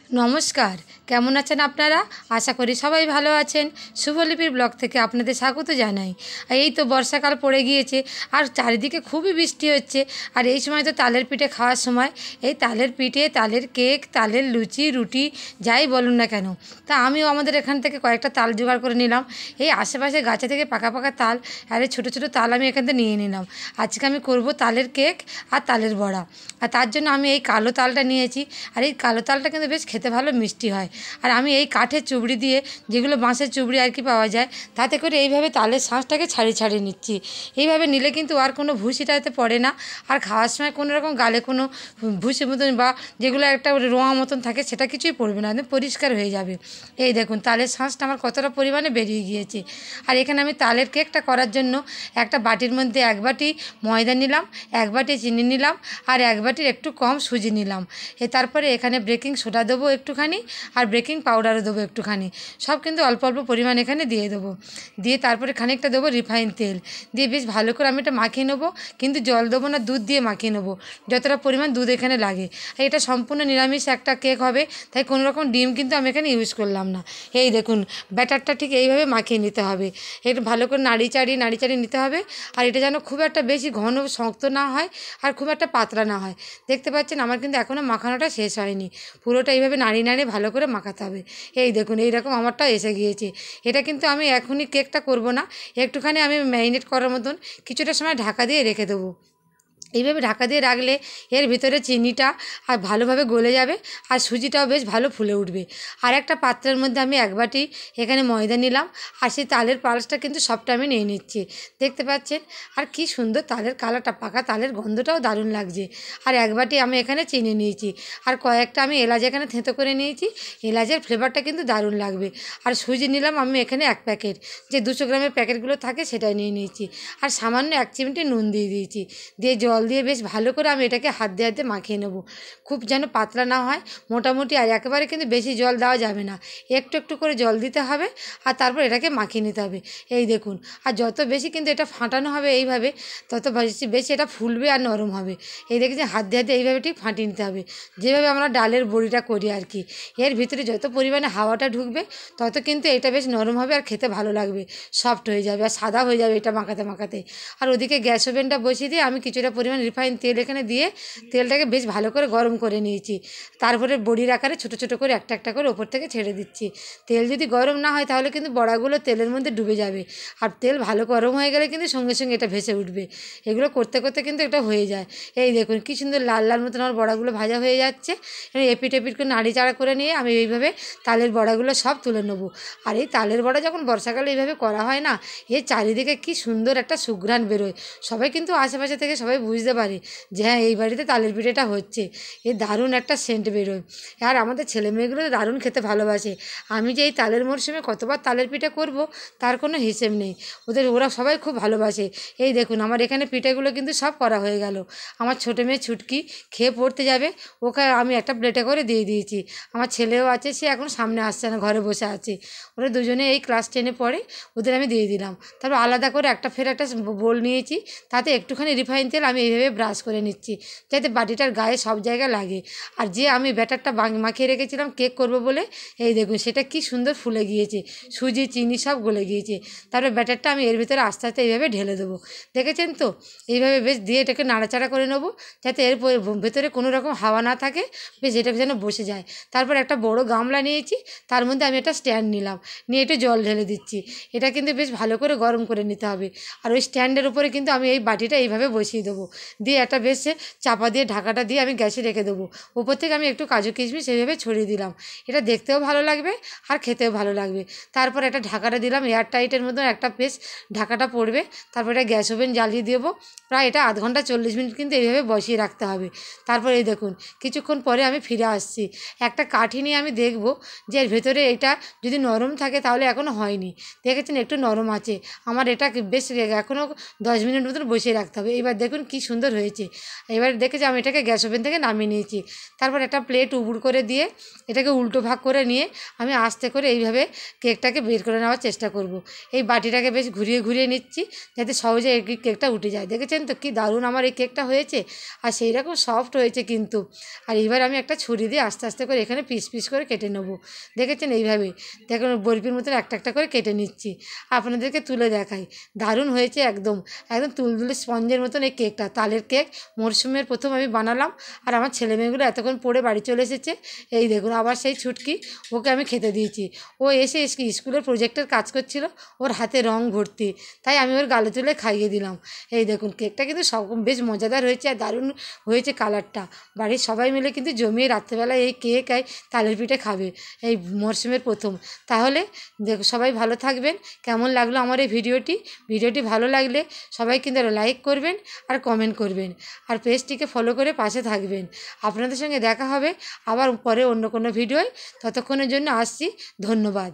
নমস্কার, কেমন আছেন আপনারা? আশা করি সবাই ভালো আছেন। শুভলিপির ব্লগ থেকে আপনাদের স্বাগত জানাই। আর এই তো বর্ষাকাল পড়ে গিয়েছে, আর চারিদিকে খুবই বৃষ্টি হচ্ছে। আর এই সময় তো তালের পিঠে খাওয়ার সময়। এই তালের পিঠে, তালের কেক, তালের লুচি, রুটি যাই বলুন না কেন। তা আমিও আমাদের এখান থেকে কয়েকটা তাল জোগাড় করে নিলাম। এই আশেপাশে গাছে থেকে পাকা পাকা তাল আর এই ছোটো ছোটো তাল আমি এখান থেকে নিয়ে নিলাম। আজকে আমি করব তালের কেক আর তালের বড়া। আর তার জন্য আমি এই কালো তালটা নিয়েছি। আর এই কালো তালটা কিন্তু বেশ খেতে ভালো মিষ্টি হয়। আর আমি এই কাঠের চুবড়ি দিয়ে, যেগুলো বাঁশের চুবড়ি আর কি পাওয়া যায়, তাতে করে এইভাবে তালের শাঁসটাকে ছাড়িয়ে ছাড়িয়ে নিচ্ছি। এইভাবে নিলে কিন্তু আর কোনো ভুসিটাতে পড়ে না। আর খাওয়ার সময় কোনো রকম গালে কোনো ভুসি মতন বা যেগুলো একটা রোঁয়া মতন থাকে সেটা কিছুই পড়বে না, একদম পরিষ্কার হয়ে যাবে। এই দেখুন তালের শাঁসটা আমার কতটা পরিমাণে বেরিয়ে গিয়েছে। আর এখানে আমি তালের কেকটা করার জন্য একটা বাটির মধ্যে 1 বাটি ময়দা নিলাম, 1 বাটি চিনি নিলাম, আর 1 বাটির একটু কম সুজি নিলাম। তারপরে এখানে বেকিং সোডা দেবো একটুখানি, আর বেকিং পাউডারও দেবো একটুখানি। সব কিন্তু অল্প অল্প পরিমাণ এখানে দিয়ে দেবো। দিয়ে তারপরে খানিকটা দেবো রিফাইন তেল। দিয়ে বেশ ভালো করে আমি এটা মাখিয়ে নেবো, কিন্তু জল দেবো না, দুধ দিয়ে মাখিয়ে নেবো, যতটা পরিমাণ দুধ এখানে লাগে। আর এটা সম্পূর্ণ নিরামিষ একটা কেক হবে, তাই কোনো রকম ডিম কিন্তু আমি এখানে ইউজ করলাম না। এই দেখুন ব্যাটারটা ঠিক এইভাবে মাখিয়ে নিতে হবে। একটু ভালো করে নাড়ি চাড়িয়ে নিতে হবে। আর এটা যেন খুব একটা বেশি ঘন শক্ত না হয়, আর খুব একটা পাতলা না হয়। দেখতে পাচ্ছেন আমার কিন্তু এখনও মাখানোটা শেষ হয়নি। পুরোটা এইভাবে নাড়িয়ে ভালো করে মাখাতে হবে। এই দেখুন এইরকম আমারটা এসে গিয়েছে। এটা কিন্তু আমি এখনই কেকটা করব না, একটুখানি আমি ম্যারিনেট করার মতন কিছুটা সময় ঢাকা দিয়ে রেখে দেবো। এইভাবে ঢাকা দিয়ে রাখলে এর ভিতরে চিনিটা আর ভালোভাবে গলে যাবে, আর সুজিটাও বেশ ভালো ফুলে উঠবে। আর একটা পাত্রের মধ্যে আমি 1 বাটি এখানে ময়দা নিলাম, আর সেই তালের পালসটা কিন্তু সবটা আমি নিয়ে নিচ্ছি। দেখতে পাচ্ছেন আর কি সুন্দর তালের কালারটা, পাকা তালের গন্ধটাও দারুণ লাগছে। আর 1 বাটি আমি এখানে চিনি নিয়েছি, আর কয়েকটা আমি এলাচ এখানে থেঁতো করে নিয়েছি। এলাচের ফ্লেভারটা কিন্তু দারুণ লাগবে। আর সুজি নিলাম আমি এখানে 1 প্যাকেট, যে 200 গ্রামের প্যাকেটগুলো থাকে সেটাই নিয়ে নিয়েছি। আর সামান্য 1 চিমটি নুন দিয়ে দিয়েছি। দিয়ে জল দিয়ে বেশ ভালো করে আমি এটাকে হাত দিয়ে মাখিয়ে নেব। খুব যেন পাতলা না হয়, মোটামুটি। আর একেবারে কিন্তু বেশি জল দেওয়া যাবে না, একটু একটু করে জল দিতে হবে। আর তারপর এটাকে মাখিয়ে নিতে হবে। এই দেখুন, আর যত বেশি কিন্তু এটা ফাটানো হবে এইভাবে, তত বেশি বেশি এটা ফুলবে আর নরম হবে। এই দেখি যে হাত দিয়ে এইভাবে ঠিক ফাটিয়ে নিতে হবে, যেভাবে আমরা ডালের বড়িটা করি আর কি। এর ভিতরে যত পরিমাণে হাওয়াটা ঢুকবে, তত কিন্তু এটা বেশ নরম হবে আর খেতে ভালো লাগবে, সফট হয়ে যাবে আর সাদা হয়ে যাবে এটা মাখাতে মাখাতে। আর ওদিকে গ্যাস ওভেনটা বসিয়ে দিয়ে আমি কিছুটা পরিমাণ রিফাইন তেল এখানে দিয়ে তেলটাকে বেশ ভালো করে গরম করে নিয়েছি। তারপরে বড়ির আকারে ছোটো ছোটো করে একটা একটা করে ওপর থেকে ছেড়ে দিচ্ছি। তেল যদি গরম না হয় তাহলে কিন্তু বড়াগুলো তেলের মধ্যে ডুবে যাবে, আর তেল ভালো গরম হয়ে গেলে কিন্তু সঙ্গে সঙ্গে এটা ভেসে উঠবে। এগুলো করতে করতে কিন্তু এটা হয়ে যায়। এই দেখুন কি সুন্দর লাল লাল মতন আমার বড়াগুলো ভাজা হয়ে যাচ্ছে। এপিট এপিট করে নাড়িচাড়া করে নিয়ে আমি এইভাবে তালের বড়াগুলো সব তুলে নেবো। আর এই তালের বড়া যখন বর্ষাকালে এইভাবে করা হয় না, এর চারিদিকে কি সুন্দর একটা সুঘ্রাণ বেরোয়। সবাই কিন্তু আশেপাশে থেকে সবাই বুঝতে পারে যে হ্যাঁ এই বাড়িতে তালের পিঠেটা হচ্ছে। এ দারুণ একটা সেন্ট বেরোয়। আর আমাদের ছেলেমেয়েগুলো দারুণ খেতে ভালোবাসে। আমি যে এই তালের মরশুমে কতবার তালের পিঠে করব তার কোনো হিসেব নেই। ওরা সবাই খুব ভালোবাসে। এই দেখুন আমার এখানে পিঠেগুলো কিন্তু সব করা হয়ে গেল। আমার ছোটো মেয়ে ছুটকি খেয়ে পড়তে যাবে, ওকে আমি একটা প্লেটে করে দিয়ে দিয়েছি। আমার ছেলেও আছে, সে এখন সামনে আসছে না, ঘরে বসে আছে। ওরা দুজনে এই ক্লাস 10-এ পড়ে, ওদের আমি দিয়ে দিলাম। তারপর আলাদা করে একটা বোল নিয়েছি, তাতে একটুখানি রিফাইন তেল আমি এইভাবে ব্রাশ করে নিচ্ছি, যাতে বাটিটার গায়ে সব জায়গায় লাগে। আর যে আমি ব্যাটারটা মাখিয়ে রেখেছিলাম কেক করব বলে, এই দেখুন সেটা কি সুন্দর ফুলে গিয়েছে, সুজি চিনি সব গলে গিয়েছে। তারপরে ব্যাটারটা আমি এর ভিতরে আস্তে আস্তে এইভাবে ঢেলে দেবো। দেখেছেন তো, এইভাবে বেশ দিয়ে এটাকে নাড়াচাড়া করে নেবো, যাতে এর ভেতরে কোনো রকম হাওয়া না থাকে, বেশ এটা যেন বসে যায়। তারপর একটা বড় গামলা নিয়েছি, তার মধ্যে আমি একটা স্ট্যান্ড নিলাম, নিয়ে একটু জল ঢেলে দিচ্ছি। এটা কিন্তু বেশ ভালো করে গরম করে নিতে হবে। আর ওই স্ট্যান্ডের উপরে কিন্তু আমি এই বাটিটা এইভাবে বসিয়ে দেবো, দিয়ে একটা বেশ চাপা দিয়ে ঢাকাটা দিয়ে আমি গ্যাসে রেখে দেবো। উপর থেকে আমি একটু কাজু কিশমিশ এইভাবে ছড়িয়ে দিলাম। এটা দেখতেও ভালো লাগবে আর খেতেও ভালো লাগবে। তারপর একটা ঢাকাটা দিলাম, এয়ার টাইটের মতো একটা বেশ ঢাকাটা পড়বে। তারপর এটা গ্যাস ওভেন জ্বালিয়ে দেবো। প্রায় এটা আধ ঘন্টা 40 মিনিট কিন্তু এইভাবে বসিয়ে রাখতে হবে। তারপর এই দেখুন কিছুক্ষণ পরে আমি ফিরে আসছি। একটা কাঠি নিয়ে আমি দেখব যে এর ভেতরে এটা যদি নরম থাকে তাহলে এখনও হয়নি। দেখেছেন একটু নরম আছে আমার। এটা বেশ এখনও 10 মিনিট মতন বসিয়ে রাখতে হবে। এবার দেখুন কি সুন্দর হয়েছে। এবার দেখেছি আমি এটাকে গ্যাস ওভেন থেকে নামিয়ে নিয়েছি। তারপর একটা প্লেট উবুড় করে দিয়ে এটাকে উল্টো ভাগ করে নিয়ে আমি আস্তে করে এইভাবে কেকটাকে বের করে নেওয়ার চেষ্টা করব। এই বাটিটাকে বেশ ঘুরিয়ে ঘুরিয়ে নিচ্ছি যাতে সহজে এই কেকটা উঠে যায়। দেখেছেন তো কি দারুণ আমার এই কেকটা হয়েছে, আর সেই রকম সফট হয়েছে কিন্তু। আর এইবার আমি একটা ছুরি দিয়ে আস্তে আস্তে করে এখানে পিস পিস করে কেটে নেব। দেখেছেন এইভাবে দেখুন বরফির মতন একটা একটা করে কেটে নিচ্ছি, আপনাদেরকে তুলে দেখাই। দারুণ হয়েছে একদম, একদম তুলতুলে স্পঞ্জের মতন এই কেকটা। তালের কেক মরশুমের প্রথম আমি বানালাম, আর আমার ছেলেমেয়েগুলো এতক্ষণ পড়ে বাড়ি চলে এসেছে। এই দেখুন আবার সেই ছুটকি, ওকে আমি খেতে দিয়েছি। ও এসে স্কুলের প্রজেক্টের কাজ করছিল, ওর হাতে রং ভর্তি, তাই আমি ওর গালে তুলে খাইয়ে দিলাম। এই দেখুন কেকটা কিন্তু সব বেশ মজাদার হয়েছে আর দারুণ হয়েছে কালারটা। বাড়ির সবাই মিলে কিন্তু জমিয়ে রাত্রেবেলায় এই কেক আর তালের পিঠে খাবে এই মরশুমের প্রথম। তাহলে সবাই ভালো থাকবেন। কেমন লাগলো আমার এই ভিডিওটি ভালো লাগলে সবাই কিন্তু লাইক করবেন আর কমেন্ট করবেন, আর পেজটিকে ফলো করে পাশে থাকবেন। আপনাদের সঙ্গে দেখা হবে আবার পরে অন্য কোনো ভিডিওয়। ততক্ষণের জন্য আসছি, ধন্যবাদ।